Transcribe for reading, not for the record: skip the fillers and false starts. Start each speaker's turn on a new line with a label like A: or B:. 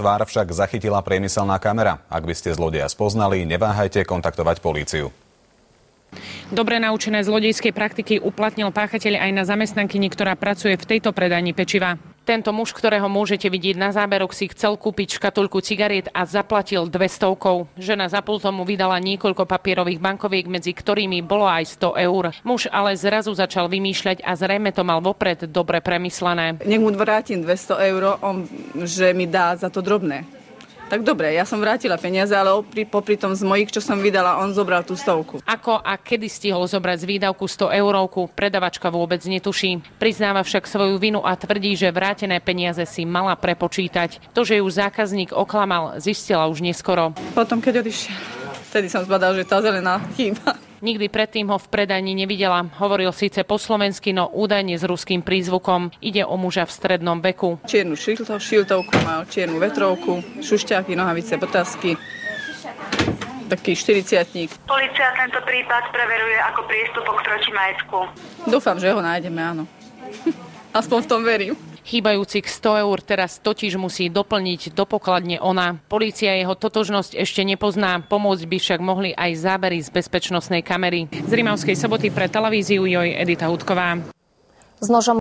A: tvár však zachytila priemyselná kamera. Ak by ste zlodeja spoznali, neváhajte kontaktovať políciu.
B: Dobre naučené zlodejské praktiky uplatnil páchateľ aj na zamestnankyni, ktorá pracuje v tejto predajni pečiva. Tento muž, ktorého môžete vidieť na záberoch, si chcel kúpiť škatulku cigariet a zaplatil 200. Žena za pultom mu vydala niekoľko papierových bankoviek, medzi ktorými bolo aj 100 eur. Muž ale zrazu začal vymýšľať a zrejme to mal vopred dobre premyslené.
C: Nech mu vrátim 200 eur, že mi dá za to drobné. Tak dobre, ja som vrátila peniaze, ale popri tom z mojich, čo som vydala, on zobral tú 100.
B: Ako a kedy stihol zobrať z výdavku 100 eurovku, predavačka vôbec netuší. Priznáva však svoju vinu a tvrdí, že vrátené peniaze si mala prepočítať. To, že ju zákazník oklamal, zistila už neskoro.
C: Potom, keď odišiel, vtedy som zbadal, že tá zelená chýba.
B: Nikdy predtým ho v predajni nevidela. Hovoril síce po slovensky, no údajne s ruským prízvukom. Ide o muža v strednom veku.
C: Čiernu šiltovku mal, čiernu vetrovku, šušťáky, nohavice, botázky. Taký 40-tník.
D: Polícia tento prípad preveruje ako priestupok proti majetku.
C: Dúfam, že ho nájdeme, áno. Aspoň v tom verím.
B: Chýbajúcich 100 eur teraz totiž musí doplniť do pokladne ona. Polícia jeho totožnosť ešte nepozná, pomôcť by však mohli aj zábery z bezpečnostnej kamery. Z Rimavskej Soboty pre televíziu Joj Edita Hudková.
E: S nožom